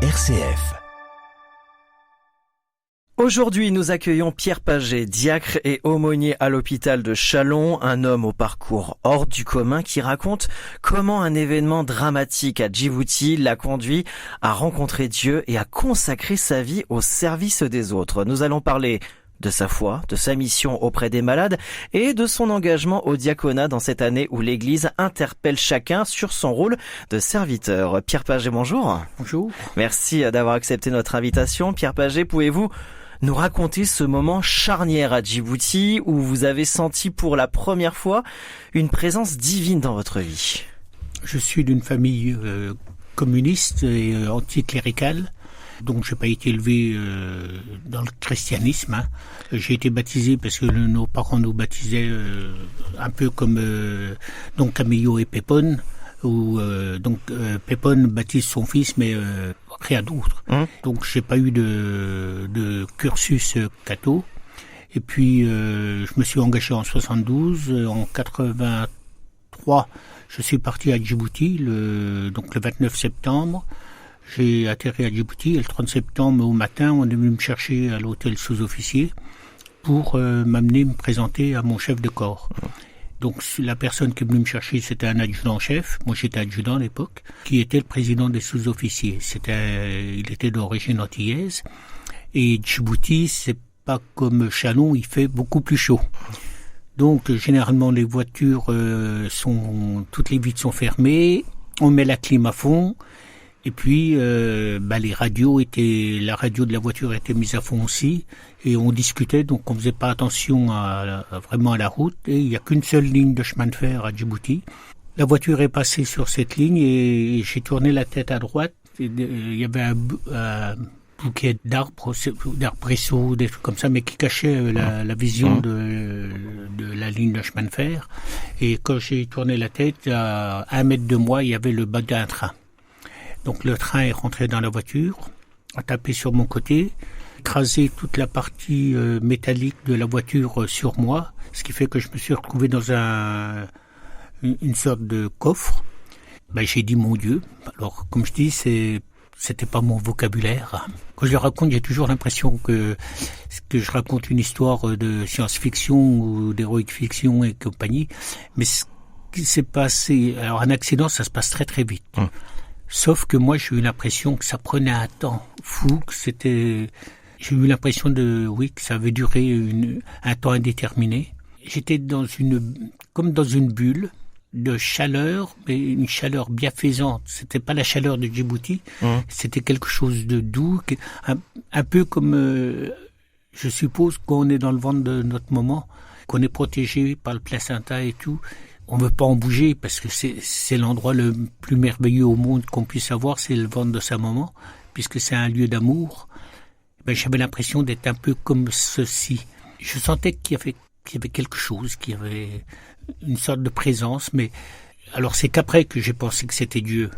RCF. Aujourd'hui, nous accueillons Pierre Paget, diacre et aumônier à l'hôpital de Châlons, un homme au parcours hors du commun qui raconte comment un événement dramatique à Djibouti l'a conduit à rencontrer Dieu et à consacrer sa vie au service des autres. Nous allons parler de sa foi, de sa mission auprès des malades et de son engagement au diaconat dans cette année où l'Église interpelle chacun sur son rôle de serviteur. Pierre Paget, bonjour. Bonjour. Merci d'avoir accepté notre invitation. Pierre Paget, pouvez-vous nous raconter ce moment charnière à Djibouti où vous avez senti pour la première fois une présence divine dans votre vie? Je suis d'une famille communiste et anticléricale. Donc j'ai pas été élevé dans le christianisme. J'ai été baptisé parce que nos parents nous baptisaient un peu comme donc Camillo et Pépone, où Pépone baptise son fils, mais rien d'autre. Donc j'ai pas eu de cursus catho. Et puis je me suis engagé en 72, en 83, je suis parti à Djibouti le 29 septembre. J'ai atterri à Djibouti et le 30 septembre au matin, on est venu me chercher à l'hôtel sous-officier pour m'amener me présenter à mon chef de corps. Donc la personne qui est venue me chercher, c'était un adjudant-chef, moi j'étais adjudant à l'époque, qui était le président des sous-officiers. Il était d'origine antillaise et Djibouti, c'est pas comme Châlons, il fait beaucoup plus chaud. Donc généralement les voitures toutes les vitres sont fermées, on met la clim à fond. Et puis, la radio de la voiture était mise à fond aussi, et on discutait, donc on faisait pas attention vraiment à la route, et il n'y a qu'une seule ligne de chemin de fer à Djibouti. La voiture est passée sur cette ligne, et j'ai tourné la tête à droite, et il y avait un bouquet d'arbrisseaux, des trucs comme ça, mais qui cachait la vision de la ligne de chemin de fer. Et quand j'ai tourné la tête, à 1 mètre de moi, il y avait le bas d'un train. Donc le train est rentré dans la voiture, a tapé sur mon côté, écrasé toute la partie métallique de la voiture sur moi, ce qui fait que je me suis retrouvé dans une sorte de coffre. J'ai dit mon Dieu. Alors comme je dis, c'était pas mon vocabulaire. Quand je le raconte, j'ai toujours l'impression que je raconte une histoire de science-fiction ou d'héroïque fiction et compagnie. Mais ce qui s'est passé, alors un accident, ça se passe très très vite. Sauf que moi, j'ai eu l'impression que ça prenait un temps fou, j'ai eu l'impression que ça avait duré un temps indéterminé. J'étais comme dans une bulle de chaleur, mais une chaleur bienfaisante. C'était pas la chaleur de Djibouti, c'était quelque chose de doux, un peu comme, je suppose, quand on est dans le ventre de notre maman, qu'on est protégé par le placenta et tout. On ne veut pas en bouger parce que c'est l'endroit le plus merveilleux au monde qu'on puisse avoir, c'est le ventre de sa maman, puisque c'est un lieu d'amour. J'avais l'impression d'être un peu comme ceci. Je sentais qu'il y avait quelque chose, qu'il y avait une sorte de présence, mais alors c'est qu'après que j'ai pensé que c'était Dieu,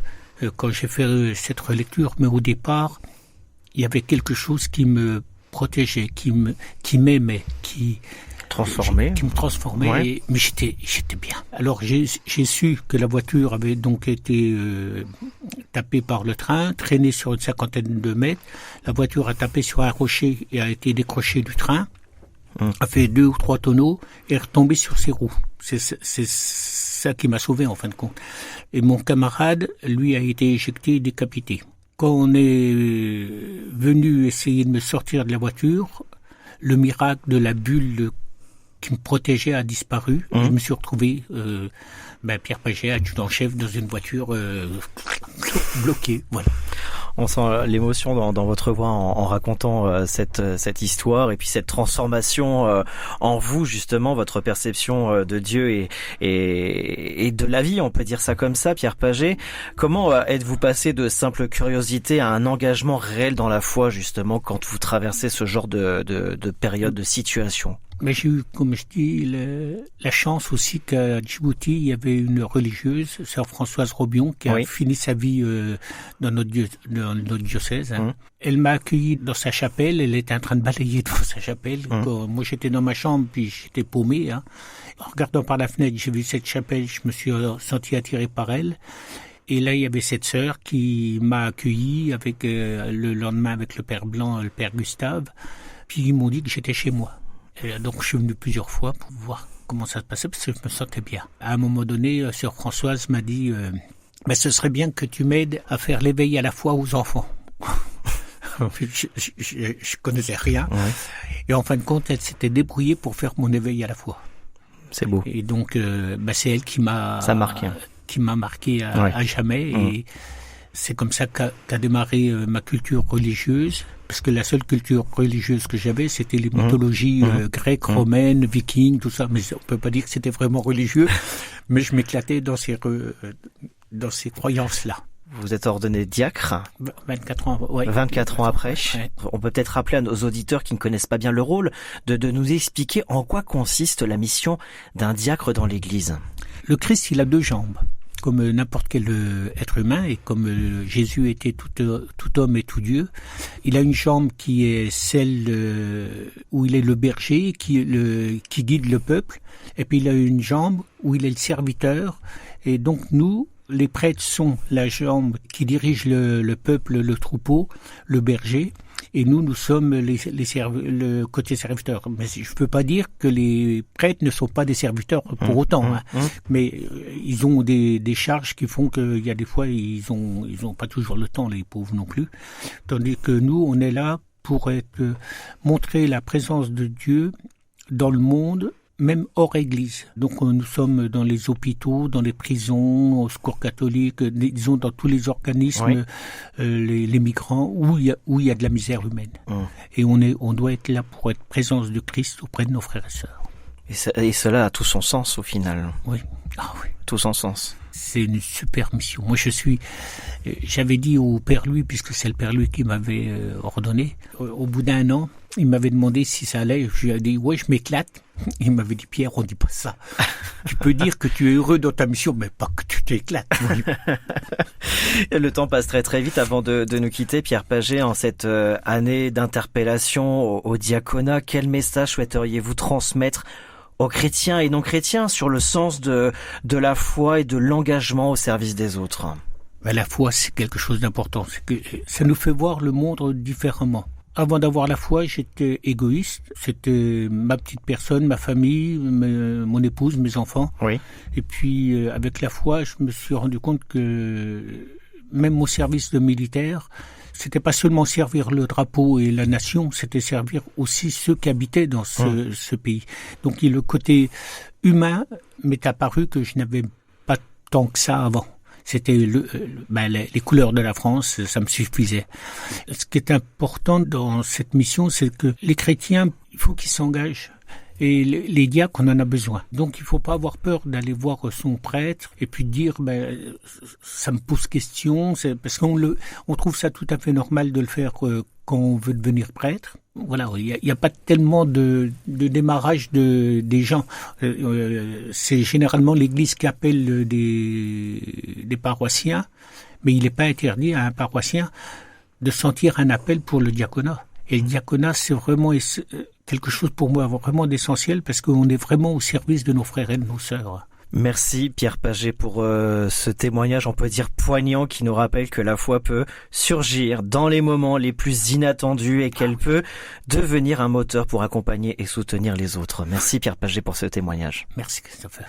quand j'ai fait cette relecture, mais au départ, il y avait quelque chose qui me protégeait, qui m'aimait, qui me transformait, ouais. Mais j'étais bien. Alors j'ai su que la voiture avait donc été tapée par le train, traînée sur une 50aine de mètres. La voiture a tapé sur un rocher et a été décrochée du train, a fait 2 ou 3 tonneaux et est retombée sur ses roues. C'est ça qui m'a sauvé en fin de compte. Et mon camarade, lui, a été éjecté et décapité. Quand on est venu essayer de me sortir de la voiture, le miracle de la bulle qui me protégeait a disparu. Je me suis retrouvé, Pierre Paget, adjudant-chef, dans une voiture bloquée. Voilà. On sent l'émotion dans votre voix en racontant cette histoire et puis cette transformation en vous, justement, votre perception de Dieu et de la vie, on peut dire ça comme ça, Pierre Paget. Comment êtes-vous passé de simple curiosité à un engagement réel dans la foi, justement, quand vous traversez ce genre de période, de situation? Mais j'ai eu, comme je dis, la chance aussi qu'à Djibouti, il y avait une religieuse, sœur Françoise Robion, qui a fini sa vie dans notre diocèse. Elle m'a accueilli dans sa chapelle, elle était en train de balayer devant sa chapelle. Moi, j'étais dans ma chambre, puis j'étais paumé. En regardant par la fenêtre, j'ai vu cette chapelle, je me suis senti attiré par elle. Et là, il y avait cette sœur qui m'a accueilli avec le lendemain avec le père Blanc, le père Gustave. Puis ils m'ont dit que j'étais chez moi. Et donc je suis venu plusieurs fois pour voir comment ça se passait parce que je me sentais bien. À un moment donné, sœur Françoise m'a dit ce serait bien que tu m'aides à faire l'éveil à la foi aux enfants. je connaissais rien. Ouais. Et en fin de compte, elle s'était débrouillée pour faire mon éveil à la foi. C'est beau. Et donc c'est elle qui m'a marqué à jamais. Et c'est comme ça qu'a démarré ma culture religieuse. Parce que la seule culture religieuse que j'avais, c'était les mythologies grecques, romaines, vikings, tout ça. Mais on peut pas dire que c'était vraiment religieux. Mais je m'éclatais dans ces croyances-là. Vous êtes ordonné diacre. 24 ans, ouais. 24 ans après. Ouais. On peut peut-être rappeler à nos auditeurs qui ne connaissent pas bien le rôle de nous expliquer en quoi consiste la mission d'un diacre dans l'Église. Le Christ, il a 2 jambes. Comme n'importe quel être humain et comme Jésus était tout homme et tout Dieu, il a une jambe qui est celle où il est le berger, qui guide le peuple, et puis il a une jambe où il est le serviteur, et donc nous, les prêtres sont la jambe qui dirige le peuple, le troupeau, le berger, et nous sommes le côté serviteur. Mais je peux pas dire que les prêtres ne sont pas des serviteurs pour autant, mais ils ont des charges qui font qu'il y a des fois ils ont pas toujours le temps, les pauvres non plus. Tandis que nous, on est là pour montrer la présence de Dieu dans le monde, même hors église. Donc nous sommes dans les hôpitaux, dans les prisons, au secours catholique, disons dans tous les organismes, les migrants, où il y a de la misère humaine. Et on doit être là pour être présence de Christ auprès de nos frères et sœurs. Et cela a tout son sens au final. Oui. Ah oui. Tout son sens. C'est une super mission. Moi j'avais dit au Père Louis, puisque c'est le Père Louis qui m'avait ordonné, au bout d'1 an, il m'avait demandé si ça allait. Je lui ai dit, ouais, je m'éclate. Il m'avait dit, Pierre, on dit pas ça. Tu peux dire que tu es heureux dans ta mission, mais pas que tu t'éclates. Le temps passe très très vite avant de nous quitter. Pierre Pagé, en cette année d'interpellation au diaconat, quel message souhaiteriez-vous transmettre aux chrétiens et non chrétiens sur le sens de la foi et de l'engagement au service des autres? La foi, c'est quelque chose d'important. C'est que ça nous fait voir le monde différemment. Avant d'avoir la foi, j'étais égoïste. C'était ma petite personne, ma famille, mon épouse, mes enfants. Oui. Et puis, avec la foi, je me suis rendu compte que même au service de militaire, c'était pas seulement servir le drapeau et la nation, c'était servir aussi ceux qui habitaient dans ce pays. Donc, le côté humain m'est apparu que je n'avais pas tant que ça avant. C'était les couleurs de la France, ça me suffisait. Ce qui est important dans cette mission, c'est que les chrétiens, il faut qu'ils s'engagent. Et les diacres, on en a besoin. Donc il faut pas avoir peur d'aller voir son prêtre et puis dire ça me pose question, parce on trouve ça tout à fait normal de le faire quand on veut devenir prêtre. Voilà, il y a pas tellement de démarrage des gens. C'est généralement l'église qui appelle des paroissiens, mais il n'est pas interdit à un paroissien de sentir un appel pour le diaconat. Et le diaconat, c'est vraiment quelque chose pour moi vraiment d'essentiel parce qu'on est vraiment au service de nos frères et de nos sœurs. Merci Pierre Pagé pour ce témoignage, on peut dire poignant, qui nous rappelle que la foi peut surgir dans les moments les plus inattendus et qu'elle peut devenir un moteur pour accompagner et soutenir les autres. Merci Pierre Pagé pour ce témoignage. Merci Christopher.